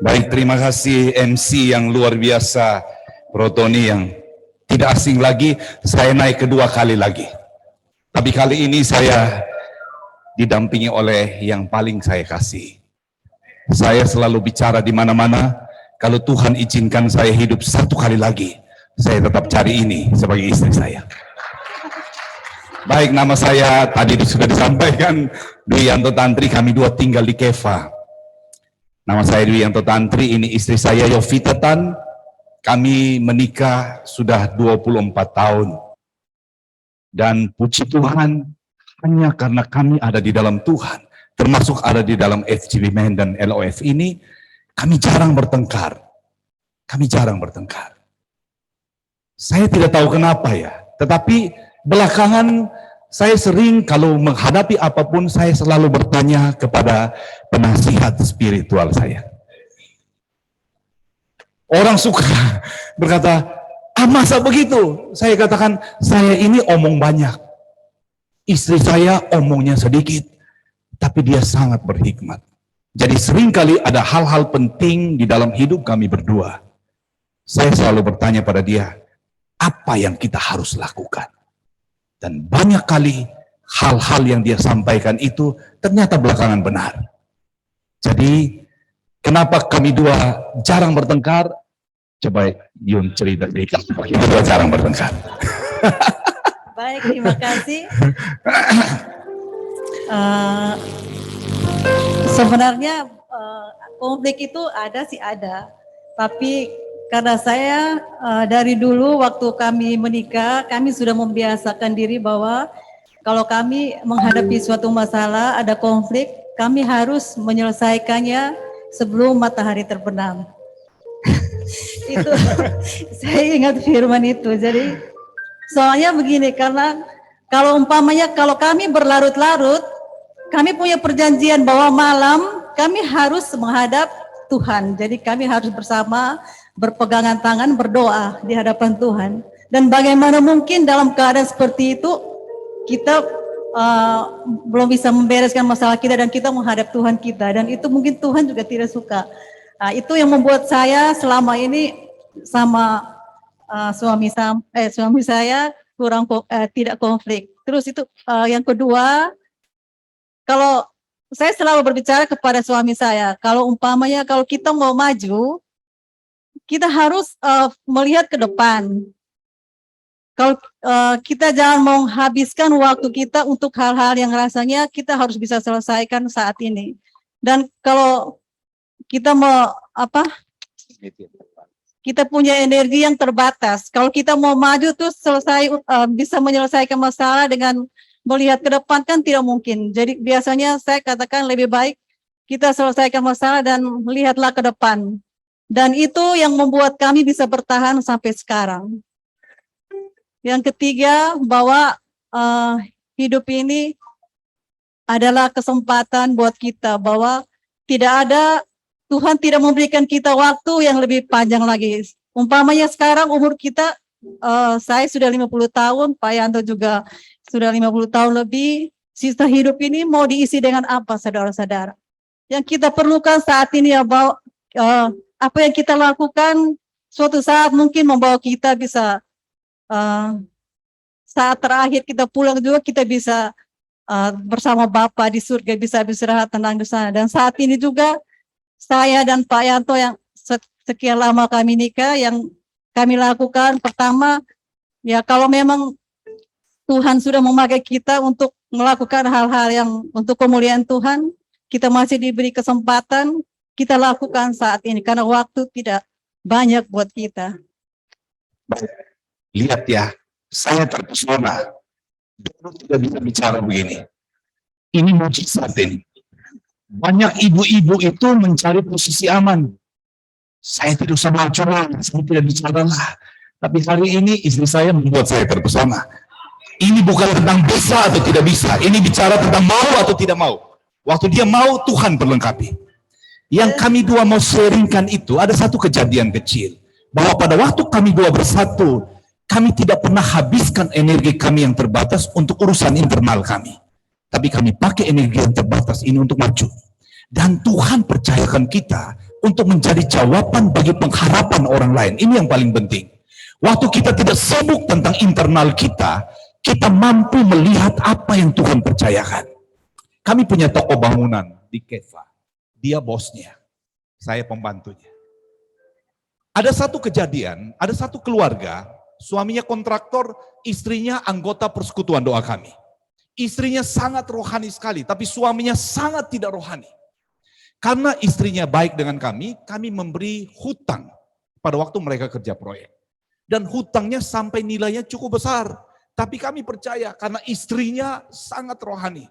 Baik, terima kasih MC yang luar biasa, Bro Tony, yang tidak asing lagi. Saya naik kedua kali lagi. Tapi kali ini saya didampingi oleh yang paling saya kasih. Saya selalu bicara di mana-mana, kalau Tuhan izinkan saya hidup satu kali lagi, saya tetap cari ini sebagai istri saya. Baik, nama saya tadi sudah disampaikan, Dwi Yanto Tantri, kami dua tinggal di Keva. Nama saya Dwi Yanto Tantri, ini istri saya Yovita Tan. Kami menikah sudah 24 tahun. Dan puji Tuhan, hanya karena kami ada di dalam Tuhan, termasuk ada di dalam FGB Men dan LOF ini, kami jarang bertengkar. Kami jarang bertengkar. Saya tidak tahu kenapa ya, tetapi belakangan saya sering kalau menghadapi apapun, saya selalu bertanya kepada penasihat spiritual saya. Orang suka berkata, masa begitu? Saya katakan, saya ini omong banyak. Istri saya omongnya sedikit, tapi dia sangat berhikmat. Jadi seringkali ada hal-hal penting di dalam hidup kami berdua. Saya selalu bertanya pada dia, apa yang kita harus lakukan? Dan banyak kali hal-hal yang dia sampaikan itu ternyata belakangan benar. Jadi kenapa kami dua jarang bertengkar? Coba Yun cerita sedikit. Kami dua jarang bertengkar. Baik, terima kasih. Sebenarnya konflik itu ada sih ada, tapi karena saya dari dulu waktu kami menikah, kami sudah membiasakan diri bahwa kalau kami menghadapi suatu masalah, ada konflik, kami harus menyelesaikannya sebelum matahari terbenam. Itu saya ingat firman itu. Jadi soalnya begini, karena kalau umpamanya kalau kami berlarut-larut, kami punya perjanjian bahwa malam kami harus menghadap Tuhan. Jadi kami harus bersama berpegangan tangan berdoa di hadapan Tuhan. Dan bagaimana mungkin dalam keadaan seperti itu kita belum bisa membereskan masalah kita dan kita menghadap Tuhan kita, dan itu mungkin Tuhan juga tidak suka. Nah, itu yang membuat saya selama ini sama suami saya kurang tidak konflik. Terus itu yang kedua, kalau saya selalu berbicara kepada suami saya, kalau umpamanya kalau kita mau maju, kita harus melihat ke depan. Kalau kita jangan menghabiskan waktu kita untuk hal-hal yang rasanya kita harus bisa selesaikan saat ini. Dan kalau kita mau kita punya energi yang terbatas. Kalau kita mau maju terus bisa menyelesaikan masalah dengan melihat ke depan kan tidak mungkin. Jadi biasanya saya katakan lebih baik kita selesaikan masalah dan melihatlah ke depan. Dan itu yang membuat kami bisa bertahan sampai sekarang. Yang ketiga, bahwa hidup ini adalah kesempatan buat kita, bahwa Tuhan tidak memberikan kita waktu yang lebih panjang lagi. Umpamanya sekarang umur kita, saya sudah 50 tahun, Pak Yanto juga sudah 50 tahun lebih, sisa hidup ini mau diisi dengan apa, saudara-saudara? Yang kita perlukan saat ini ya, bahwa apa yang kita lakukan suatu saat mungkin membawa kita bisa saat terakhir kita pulang juga kita bisa bersama Bapa di surga, bisa beristirahat tenang di sana. Dan saat ini juga saya dan Pak Yanto yang sekian lama kami nikah, yang kami lakukan pertama ya, kalau memang Tuhan sudah memakai kita untuk melakukan hal-hal yang untuk kemuliaan Tuhan, kita masih diberi kesempatan, kita lakukan saat ini karena waktu tidak banyak buat kita. Lihat ya, saya terpesona. Dulu tidak bisa bicara begini. Ini mujizat ini. Banyak ibu-ibu itu mencari posisi aman. Saya tidak usah curang, saya tidak bicara lah. Tapi hari ini istri saya membuat saya terpesona. Ini bukan tentang bisa atau tidak bisa. Ini bicara tentang mau atau tidak mau. Waktu dia mau, Tuhan perlengkapi. Yang kami dua mau sharingkan itu, ada satu kejadian kecil. Bahwa pada waktu kami dua bersatu, kami tidak pernah habiskan energi kami yang terbatas untuk urusan internal kami. Tapi kami pakai energi yang terbatas ini untuk maju. Dan Tuhan percayakan kita untuk menjadi jawaban bagi pengharapan orang lain. Ini yang paling penting. Waktu kita tidak sibuk tentang internal kita, kita mampu melihat apa yang Tuhan percayakan. Kami punya toko bangunan di Kefa. Dia bosnya, saya pembantunya. Ada satu kejadian, ada satu keluarga, suaminya kontraktor, istrinya anggota persekutuan doa kami. Istrinya sangat rohani sekali, tapi suaminya sangat tidak rohani. Karena istrinya baik dengan kami memberi hutang pada waktu mereka kerja proyek. Dan hutangnya sampai nilainya cukup besar. Tapi kami percaya karena istrinya sangat rohani.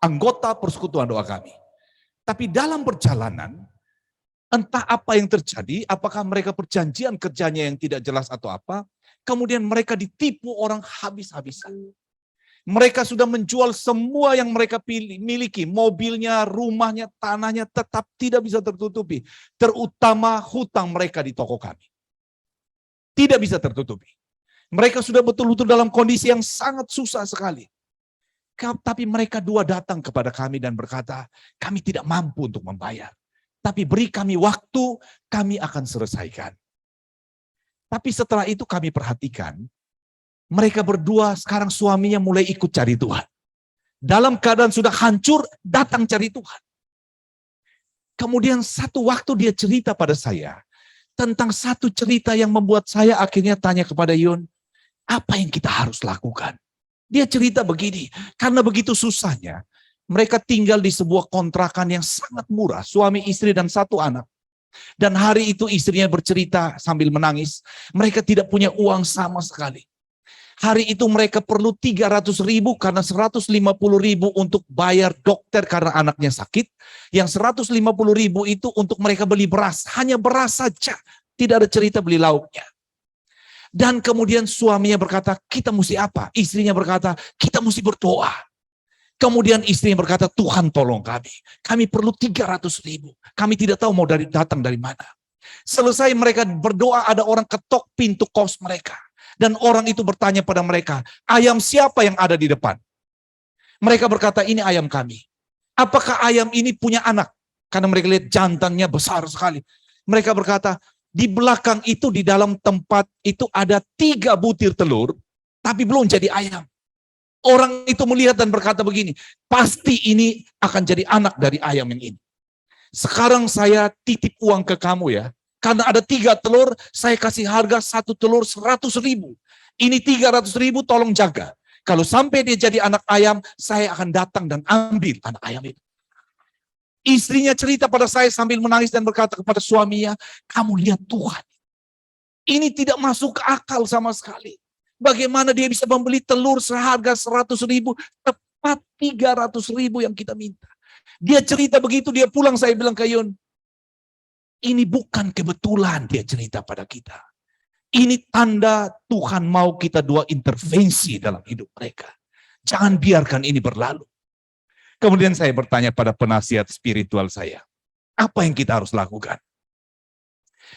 Anggota persekutuan doa kami. Tapi dalam perjalanan, entah apa yang terjadi, apakah mereka perjanjian kerjanya yang tidak jelas atau apa, kemudian mereka ditipu orang habis-habisan. Mereka sudah menjual semua yang mereka miliki, mobilnya, rumahnya, tanahnya tetap tidak bisa tertutupi. Terutama hutang mereka di toko kami. Tidak bisa tertutupi. Mereka sudah betul-betul dalam kondisi yang sangat susah sekali. Tapi mereka dua datang kepada kami dan berkata, kami tidak mampu untuk membayar. Tapi beri kami waktu, kami akan selesaikan. Tapi setelah itu kami perhatikan, mereka berdua sekarang suaminya mulai ikut cari Tuhan. Dalam keadaan sudah hancur, datang cari Tuhan. Kemudian satu waktu dia cerita pada saya, tentang satu cerita yang membuat saya akhirnya tanya kepada Yun, apa yang kita harus lakukan? Dia cerita begini, karena begitu susahnya, mereka tinggal di sebuah kontrakan yang sangat murah, suami istri dan satu anak. Dan hari itu istrinya bercerita sambil menangis, mereka tidak punya uang sama sekali. Hari itu mereka perlu 300.000 karena 150.000 untuk bayar dokter karena anaknya sakit. Yang 150.000 itu untuk mereka beli beras, hanya beras saja, tidak ada cerita beli lauknya. Dan kemudian suaminya berkata, kita mesti apa? Istrinya berkata, kita mesti berdoa. Kemudian istrinya berkata, Tuhan tolong kami perlu 300.000. Kami tidak tahu mau datang dari mana. Selesai mereka berdoa, ada orang ketok pintu kos mereka. Dan orang itu bertanya pada mereka, ayam siapa yang ada di depan? Mereka berkata, ini ayam kami. Apakah ayam ini punya anak? Karena mereka lihat jantannya besar sekali. Mereka berkata, di belakang itu, di dalam tempat itu ada 3 butir telur, tapi belum jadi ayam. Orang itu melihat dan berkata begini, pasti ini akan jadi anak dari ayam yang ini. Sekarang saya titip uang ke kamu ya. Karena ada 3 telur, saya kasih harga 1 telur 100.000. Ini 300.000 tolong jaga. Kalau sampai dia jadi anak ayam, saya akan datang dan ambil anak ayam itu. Istrinya cerita pada saya sambil menangis dan berkata kepada suaminya, kamu lihat Tuhan. Ini tidak masuk ke akal sama sekali. Bagaimana dia bisa membeli telur seharga 100.000, tepat 300.000 yang kita minta. Dia cerita begitu, dia pulang, saya bilang ke Yun, ini bukan kebetulan, dia cerita pada kita. Ini tanda Tuhan mau kita dua intervensi dalam hidup mereka. Jangan biarkan ini berlalu. Kemudian saya bertanya pada penasihat spiritual saya, apa yang kita harus lakukan?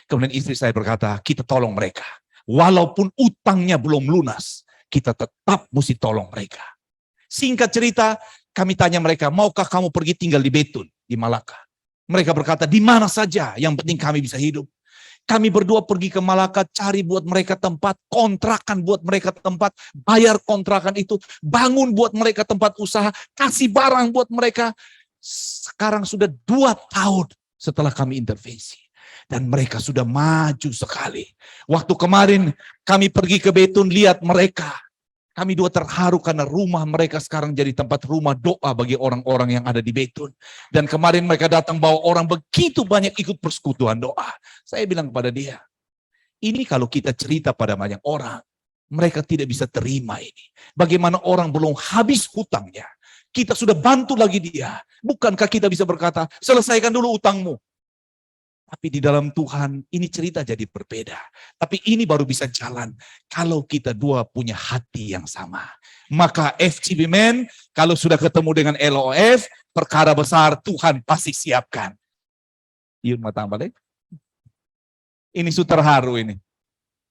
Kemudian istri saya berkata, kita tolong mereka. Walaupun utangnya belum lunas, kita tetap mesti tolong mereka. Singkat cerita, kami tanya mereka, maukah kamu pergi tinggal di Betun, di Malaka? Mereka berkata, di mana saja, yang penting kami bisa hidup. Kami berdua pergi ke Malaka, cari buat mereka tempat, kontrakan buat mereka tempat, bayar kontrakan itu, bangun buat mereka tempat usaha, kasih barang buat mereka. Sekarang sudah 2 tahun setelah kami intervensi. Dan mereka sudah maju sekali. Waktu kemarin kami pergi ke Betun, lihat mereka. Kami dua terharu karena rumah mereka sekarang jadi tempat rumah doa bagi orang-orang yang ada di Betun. Dan kemarin mereka datang bawa orang begitu banyak ikut persekutuan doa. Saya bilang kepada dia, ini kalau kita cerita pada banyak orang, mereka tidak bisa terima ini. Bagaimana orang belum habis hutangnya, kita sudah bantu lagi dia. Bukankah kita bisa berkata, selesaikan dulu utangmu. Tapi di dalam Tuhan ini cerita jadi berbeda. Tapi ini baru bisa jalan kalau kita dua punya hati yang sama. Maka FCB Men kalau sudah ketemu dengan LOF, perkara besar Tuhan pasti siapkan. Yun matang balik. Ini terharu ini.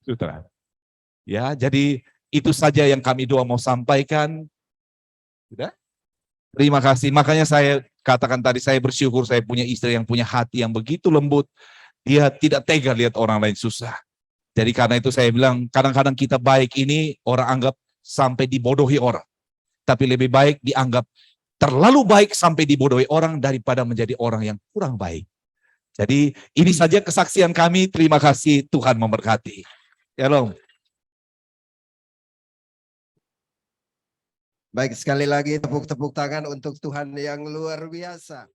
Terharu. Ya, jadi itu saja yang kami dua mau sampaikan. Sudah? Terima kasih. Makanya saya katakan tadi, saya bersyukur saya punya istri yang punya hati yang begitu lembut. Dia tidak tega lihat orang lain susah. Jadi karena itu saya bilang, kadang-kadang kita baik ini orang anggap sampai dibodohi orang. Tapi lebih baik dianggap terlalu baik sampai dibodohi orang daripada menjadi orang yang kurang baik. Jadi ini saja kesaksian kami. Terima kasih, Tuhan memberkati. Shalom. Baik, sekali lagi tepuk-tepuk tangan untuk Tuhan yang luar biasa.